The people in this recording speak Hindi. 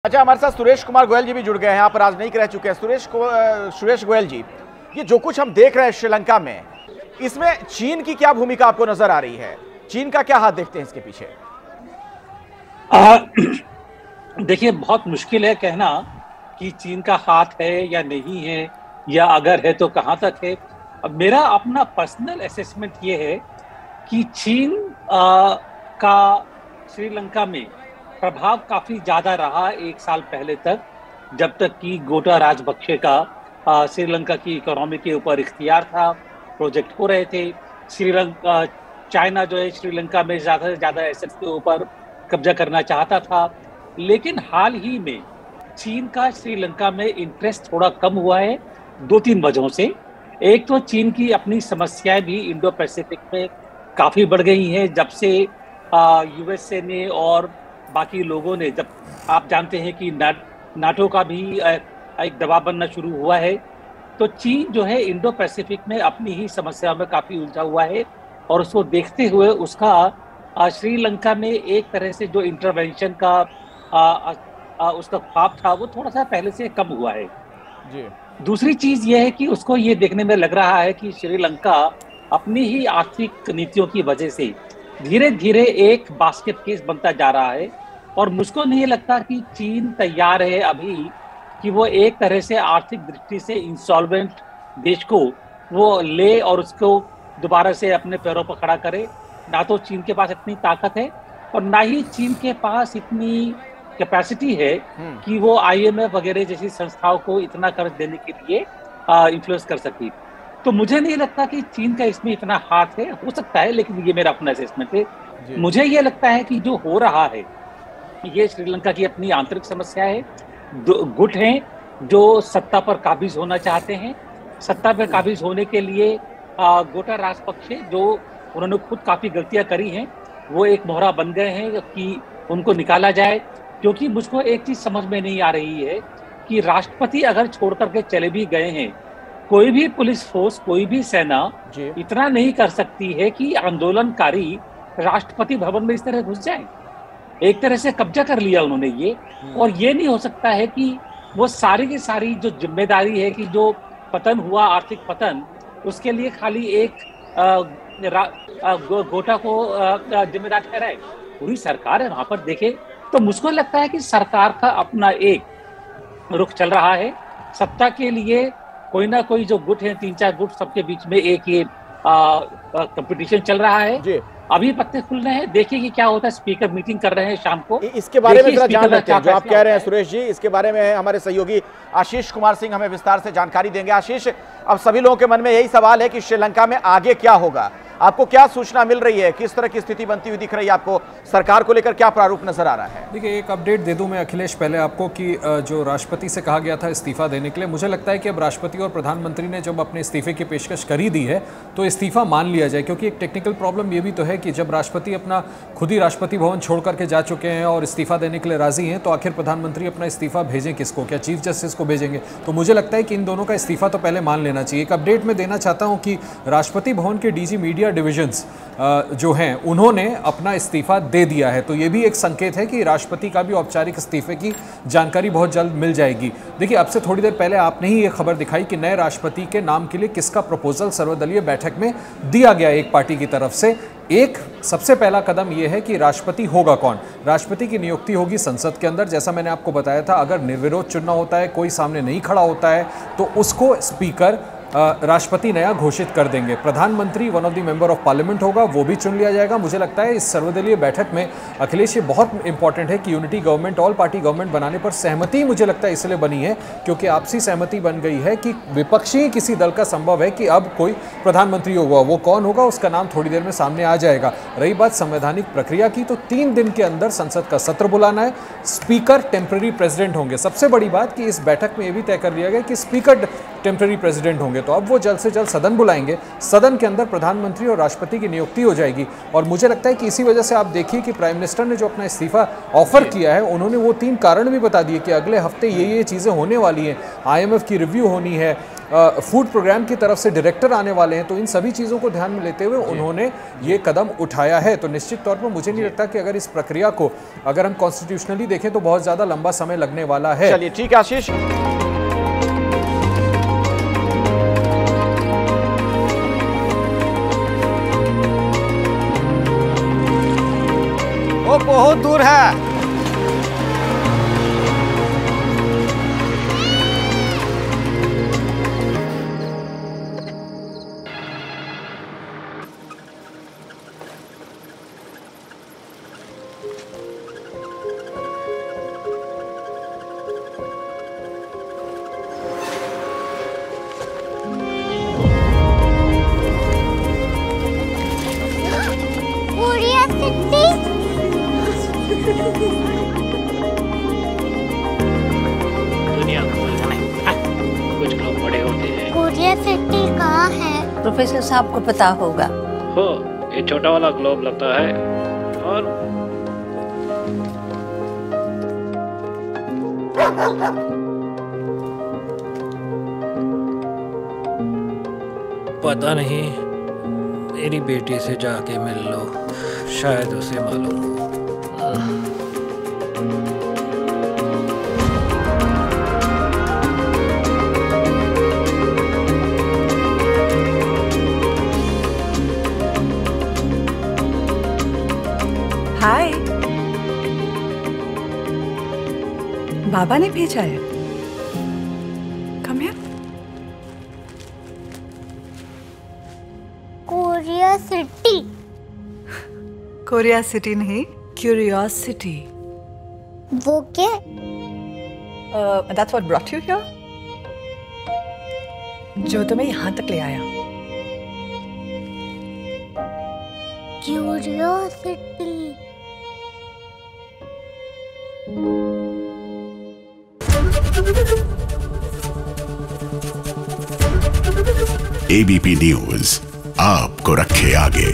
अच्छा, हमारे साथ सुरेश कुमार गोयल जी भी जुड़ गए हैं, यहाँ पर राजनयिक रह चुके हैं। सुरेश गोयल जी, ये जो कुछ हम देख रहे हैं श्रीलंका में, इसमें चीन की क्या भूमिका आपको नजर आ रही है? चीन का क्या हाथ देखते हैं इसके पीछे? देखिए, बहुत मुश्किल है कहना कि चीन का हाथ है या नहीं है, या अगर है तो कहाँ तक है। अब मेरा अपना पर्सनल असेसमेंट ये है कि चीन का श्रीलंका में प्रभाव काफी ज्यादा रहा एक साल पहले तक, जब तक कि गोटा राजपक्षे का श्रीलंका की इकोनॉमी के ऊपर इख्तियार था, प्रोजेक्ट हो रहे थे। श्रीलंका चाइना जो है श्रीलंका में ज्यादा से ज्यादा एसेट्स के ऊपर कब्जा करना चाहता था, लेकिन हाल ही में चीन का श्रीलंका में इंटरेस्ट थोड़ा कम हुआ है, दो तीन वजहों से। एक तो चीन की अपनी समस्याएं भी इंडो पैसिफिक में काफी बढ़ गई हैं, जब से यूएसए ने और बाकी लोगों ने, जब आप जानते हैं कि नाटो का भी एक दबाव बनना शुरू हुआ है, तो चीन जो है इंडो पैसिफिक में अपनी ही समस्याओं में काफी उलझा हुआ है। और उसको देखते हुए उसका श्रीलंका में एक तरह से जो इंटरवेंशन का उसका ख्वाब था, वो थोड़ा सा पहले से कम हुआ है जी। दूसरी चीज ये है कि उसको ये देखने में लग रहा है कि श्रीलंका अपनी ही आर्थिक नीतियों की वजह से धीरे धीरे एक बास्केट केस बनता जा रहा है। और मुझको नहीं लगता कि चीन तैयार है अभी कि वो एक तरह से आर्थिक दृष्टि से इंसॉल्वेंट देश को वो ले और उसको दोबारा से अपने पैरों पर खड़ा करे। ना तो चीन के पास इतनी ताकत है और ना ही चीन के पास इतनी कैपेसिटी है कि वो आईएमएफ वगैरह जैसी संस्थाओं को इतना कर्ज देने के लिए इन्फ्लुएंस कर सके। तो मुझे नहीं लगता कि चीन का इसमें इतना हाथ है। हो सकता है, लेकिन ये मेरा अपना असेसमेंट है। मुझे ये लगता है कि जो हो रहा है ये श्रीलंका की अपनी आंतरिक समस्या है। गुट हैं जो सत्ता पर काबिज होना चाहते हैं। सत्ता पर काबिज होने के लिए गोटा राजपक्षे, जो उन्होंने खुद काफी गलतियां करी हैं, वो एक मोहरा बन गए हैं कि उनको निकाला जाए। क्योंकि मुझको एक चीज समझ में नहीं आ रही है कि राष्ट्रपति अगर छोड़ करके चले भी गए हैं, कोई भी पुलिस फोर्स, कोई भी सेना इतना नहीं कर सकती है कि आंदोलनकारी राष्ट्रपति भवन में इस तरह घुस जाए। एक तरह से कब्जा कर लिया उन्होंने ये। और ये नहीं हो सकता है कि वो सारी की सारी जो जिम्मेदारी है कि जो पतन हुआ, आर्थिक पतन, उसके लिए खाली एक गोटा को जिम्मेदार ठहराए। पूरी सरकार है वहां पर। देखे तो मुझको लगता है कि सरकार का अपना एक रुख चल रहा है। सत्ता के लिए कोई ना कोई जो गुट है, तीन चार गुट, सबके बीच में एक ये कंपटीशन चल रहा है जी। अभी पत्ते खुल रहे हैं, देखिए कि क्या होता है। स्पीकर मीटिंग कर रहे हैं शाम को। इसके बारे में जरा जान लेते हैं जो आप कह रहे हैं सुरेश जी। इसके बारे में हमारे सहयोगी आशीष कुमार सिंह हमें विस्तार से जानकारी देंगे। आशीष, अब सभी लोगों के मन में यही सवाल है कि श्रीलंका में आगे क्या होगा? आपको क्या सूचना मिल रही है? किस तरह की स्थिति बनती हुई दिख रही है आपको? सरकार को लेकर क्या प्रारूप नजर आ रहा है? देखिए, एक अपडेट दे दूं मैं अखिलेश पहले आपको कि जो राष्ट्रपति से कहा गया था इस्तीफा देने के लिए, मुझे लगता है कि अब राष्ट्रपति और प्रधानमंत्री ने जब अपने इस्तीफे की पेशकश करी दी है तो इस्तीफा मान लिया जाए। क्योंकि एक टेक्निकल प्रॉब्लम ये भी तो है कि जब राष्ट्रपति अपना खुद ही राष्ट्रपति भवन छोड़ करके जा चुके हैं और इस्तीफा देने के लिए राजी हैं, तो आखिर प्रधानमंत्री अपना इस्तीफा भेजें किसको? क्या चीफ जस्टिस को भेजेंगे? तो मुझे लगता है कि इन दोनों का इस्तीफा तो पहले मान लेना चाहिए। एक अपडेट में देना चाहता हूं कि राष्ट्रपति भवन के डीजी मीडिया डिविजन्स जो हैं, उन्होंने अपना इस्तीफा दे दिया है। तो ये भी एक संकेत है कि राष्ट्रपति का भी औपचारिक इस्तीफे की जानकारी बहुत जल्द मिल जाएगी। देखिए, अब से थोड़ी देर पहले आपने ही ये खबर दिखाई कि नए राष्ट्रपति के नाम के लिए किसका प्रपोजल सर्वदलीय बैठक में दिया गया एक पार्टी की तरफ से। एक सबसे पहला कदम यह है कि राष्ट्रपति होगा कौन? राष्ट्रपति की नियुक्ति होगी संसद के अंदर। जैसा मैंने आपको बताया था, अगर निर्विरोध चुनाव होता है, कोई सामने नहीं खड़ा होता है, तो उसको स्पीकर राष्ट्रपति नया घोषित कर देंगे। प्रधानमंत्री one of the member of parliament होगा, वो भी चुन लिया जाएगा। मुझे लगता है इस सर्वदलीय बैठक में अखिलेश, ये बहुत इंपॉर्टेंट है कि unity government, all party government बनाने पर सहमति मुझे लगता है इसलिए बनी है क्योंकि आपसी सहमति बन गई है कि विपक्षी किसी दल का संभव है कि अब कोई प्रधानमंत्री होगा। वो कौन होगा उसका नाम थोड़ी देर में सामने आ जाएगा। रही बात संवैधानिक प्रक्रिया की, तो 3 दिन के अंदर संसद का सत्र बुलाना है। स्पीकर टेम्पररी प्रेसिडेंट होंगे। सबसे बड़ी बात कि इस बैठक में यह भी तय कर लिया गया कि स्पीकर टेम्पररी प्रेसिडेंट होंगे। तो अब वो जल्द से जल्द सदन बुलाएंगे। सदन के अंदर प्रधानमंत्री और राष्ट्रपति की नियुक्ति हो जाएगी। और मुझे लगता है कि इसी वजह से आप देखिए कि प्राइम मिनिस्टर ने जो अपना इस्तीफा ऑफर किया है, उन्होंने वो 3 कारण भी बता दिए कि अगले हफ्ते ये चीज़ें होने वाली हैं। आईएमएफ की रिव्यू होनी है, फूड प्रोग्राम की तरफ से डायरेक्टर आने वाले हैं, तो इन सभी चीज़ों को ध्यान में लेते हुए उन्होंने ये कदम उठाया है। तो निश्चित तौर पर मुझे नहीं लगता कि अगर इस प्रक्रिया को अगर हम कॉन्स्टिट्यूशनली देखें तो बहुत ज़्यादा लंबा समय लगने वाला है। चलिए ठीक है आशीष। वो बहुत दूर है। दुनिया कुछ लोग बड़े होते हैं। कोरिया सिटी कहाँ है? प्रोफेसर साहब को पता होगा। हो, ये छोटा वाला ग्लोब लगता है और पता नहीं, मेरी बेटी से जाके मिल लो, शायद उसे मालूम हो। हाय, बाबा ने भेजा है। Come here. Korea city. Korea city नहीं, क्यूरियोसिटी। वो क्या? That's what brought you here? जो तुम्हें यहाँ तक ले आया। क्यूरियोसिटी। एबीपी न्यूज आपको रखे आगे।